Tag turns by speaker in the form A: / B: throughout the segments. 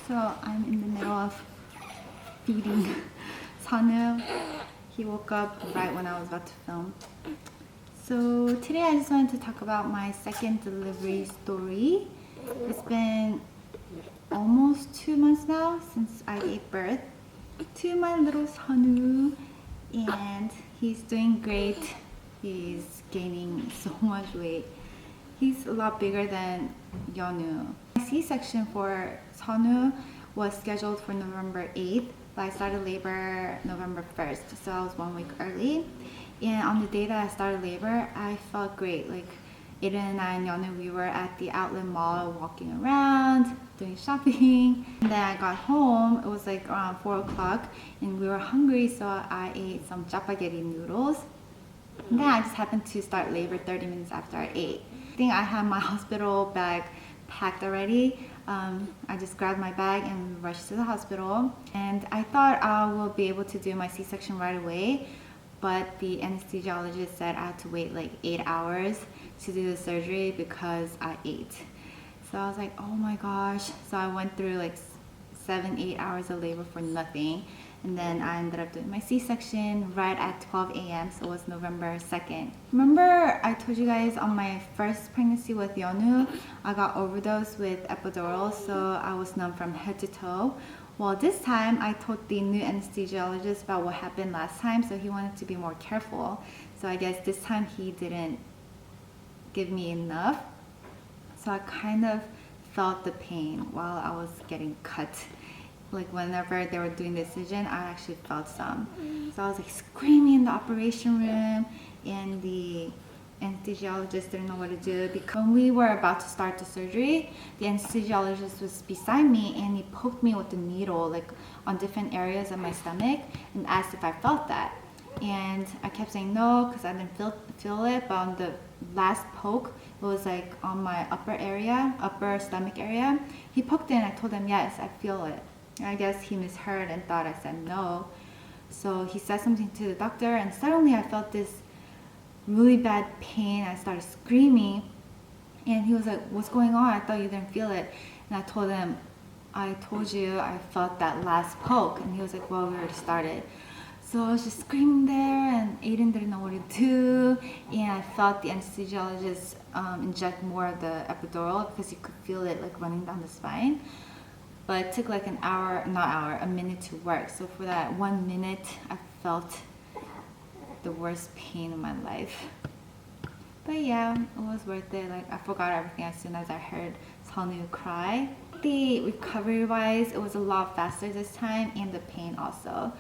A: So I'm in the middle of feeding Sanu. He woke up right when I was about to film. So today I just wanted to talk about my second delivery story. It's been almost 2 months now since I gave birth to my little Sanu, and he's doing great. He's gaining so much weight. He's a lot bigger than Yeonu. My C-section for Sanu was scheduled for November 8th, but I started labor November 1st, so I was 1 week early. And on the day that I started labor, I felt great. Like Aiden and I and Yeonu, we were at the outlet mall walking around, doing shopping. And then I got home, it was like around 4 o'clock, and we were hungry, so I ate some spaghetti noodles. And then I just happened to start labor 30 minutes after I ate. I think I had my hospital bag packed already. I just grabbed my bag and rushed to the hospital. And I thought I will be able to do my C-section right away, but the anesthesiologist said I had to wait like 8 hours to do the surgery because I ate. So I was like, oh my gosh. So I went through like 7-8 hours of labor for nothing. And then I ended up doing my C-section right at 12 a.m. So it was November 2nd. Remember I told you guys on my first pregnancy with Yeonu, I got overdosed with epidural, so I was numb from head to toe. Well, this time I told the new anesthesiologist about what happened last time, so he wanted to be more careful. So I guess this time he didn't give me enough. So I kind of felt the pain while I was getting cut. Like whenever they were doing the incision, I actually felt some. So I was like screaming in the operation room, and the anesthesiologist didn't know what to do because when we were about to start the surgery, the anesthesiologist was beside me and he poked me with the needle like on different areas of my stomach and asked if I felt that. And I kept saying no because I didn't feel it, but on the last poke, it was like on my upper stomach area. He poked it and I told him, yes, I feel it. I guess he misheard and thought I said no. So he said something to the doctor, and suddenly I felt this really bad pain. I started screaming, and he was like, what's going on? I thought you didn't feel it. And I told him, I told you I felt that last poke. And he was like, well, we already started. So I was just screaming there, and Aiden didn't know what to do. And I felt the anesthesiologist inject more of the epidural because you could feel it like running down the spine. But it took like a minute to work. So for that 1 minute, I felt the worst pain in my life. But yeah, it was worth it. Like I forgot everything as soon as I heard Sanu cry. The recovery-wise, it was a lot faster this time, and the pain also.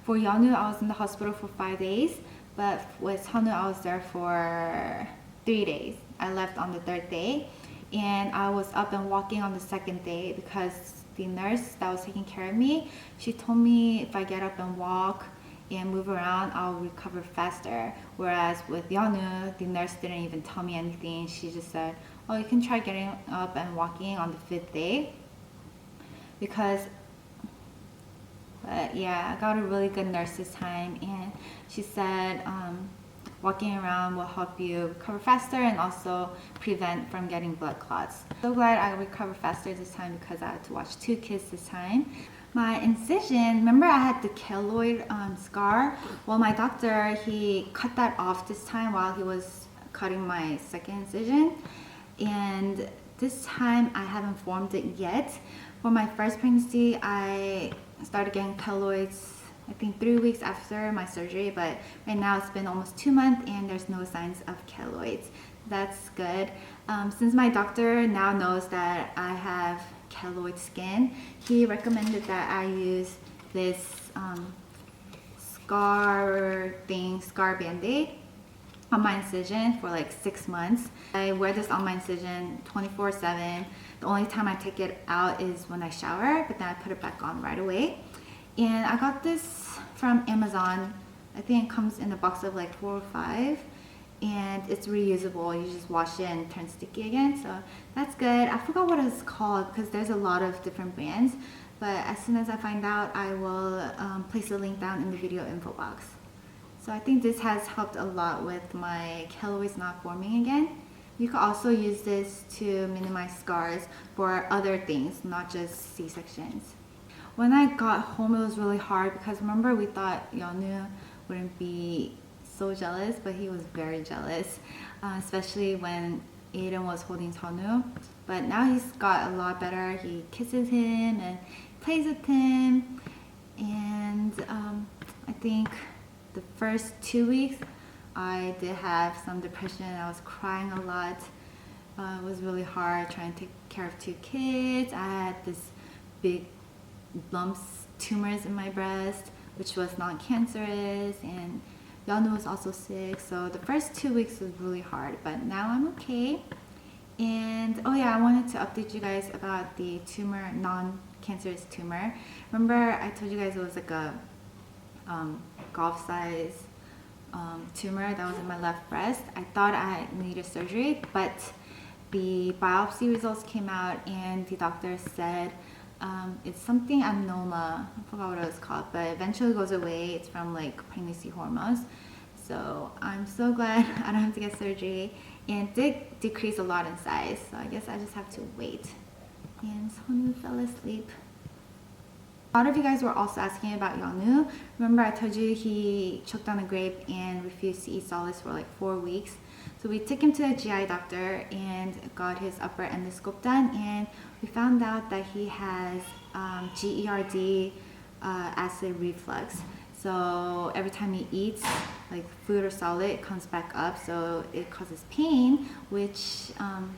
A: For Yeonu, I was in the hospital for 5 days, but with Sanu, I was there for 3 days. I left on the 3rd day, and I was up and walking on the 2nd day because the nurse that was taking care of me, she told me if I get up and walk and move around, I'll recover faster. Whereas with Yeonu, the nurse didn't even tell me anything. She just said, oh, you can try getting up and walking on the 5th day. But yeah, I got a really good nurse this time, and she said walking around will help you recover faster and also prevent from getting blood clots. So glad I recovered faster this time because I had to watch 2 kids this time. My incision, remember I had the keloid scar? Well, my doctor, he cut that off this time while he was cutting my 2nd incision. And this time I haven't formed it yet. For my first pregnancy, I started getting keloids I think 3 weeks after my surgery, but right now it's been almost 2 months and there's no signs of keloids. That's good. Since my doctor now knows that I have keloid skin, he recommended that I use this scar band-aid on my incision for like 6 months. I wear this on my incision 24/7. The only time I take it out is when I shower, but then I put it back on right away. And I got this from Amazon. I think it comes in a box of like 4 or 5, and it's reusable. You just wash it and it turns sticky again, so that's good. I forgot what it's called because there's a lot of different brands, but as soon as I find out, I will place a link down in the video info box. So I think this has helped a lot with my keloids not forming again. You could also use this to minimize scars for other things, not just C-sections. When I got home, it was really hard because remember we thought Yeonu wouldn't be so jealous, but he was very jealous, especially when Aiden was holding Sunwoo. But now he's got a lot better. He kisses him and plays with him, and I think the first 2 weeks I did have some depression. I was crying a lot. It was really hard trying to take care of 2 kids. I had this big lumps, tumors in my breast, which was not cancerous, and Yeonu was also sick. So the first 2 weeks was really hard, but now I'm okay. And oh yeah, I wanted to update you guys about the tumor, non-cancerous tumor. Remember I told you guys it was like a golf size tumor that was in my left breast. I thought I needed surgery, but the biopsy results came out and the doctor said it's something adenoma. I forgot what it was called, but eventually goes away. It's from like pregnancy hormones. So I'm so glad I don't have to get surgery, and it did decrease a lot in size. So I guess I just have to wait. And Sunwoo fell asleep. A lot of you guys were also asking about Yeonu. Remember I told you he choked on a grape and refused to eat solids for like 4 weeks. So we took him to a GI doctor and got his upper endoscope done, and we found out that he has GERD, acid reflux. So every time he eats like food or solid, it comes back up, so it causes pain, which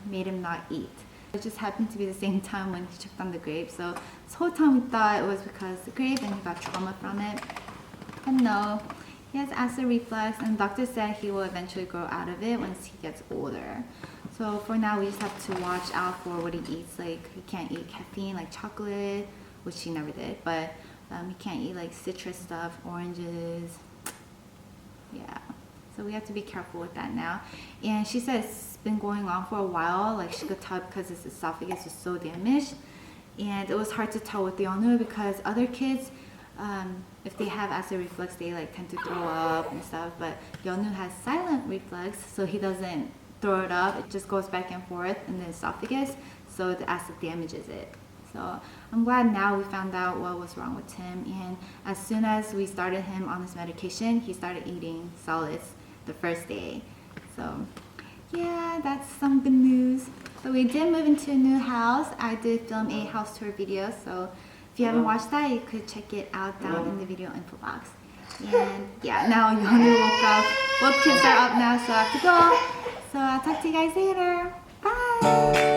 A: made him not eat. It just happened to be the same time when he choked on the grape. So this whole time we thought it was because of the grape and he got trauma from it. And no, he has acid reflux, and the doctor said he will eventually grow out of it once he gets older. So for now we just have to watch out for what he eats. Like he can't eat caffeine like chocolate, which he never did, but he can't eat like citrus stuff, oranges. Yeah, so we have to be careful with that now. And she said it's been going on for a while. Like she could tell because his esophagus was so damaged, and it was hard to tell with Yeonu because other kids, if they have acid reflux, they like tend to throw up and stuff. But Yeonu has silent reflux, so he doesn't throw it up. It just goes back and forth in the esophagus, so the acid damages it. So I'm glad now we found out what was wrong with him, and as soon as we started him on this medication, he started eating solids the first day. So yeah, that's some good news. So we did move into a new house. I did film a house tour video, so if you haven't watched that, you could check it out down in the video info box. And yeah, now Yeonu woke up. Both kids are up now, so I have to go. So I'll talk to you guys later. Bye!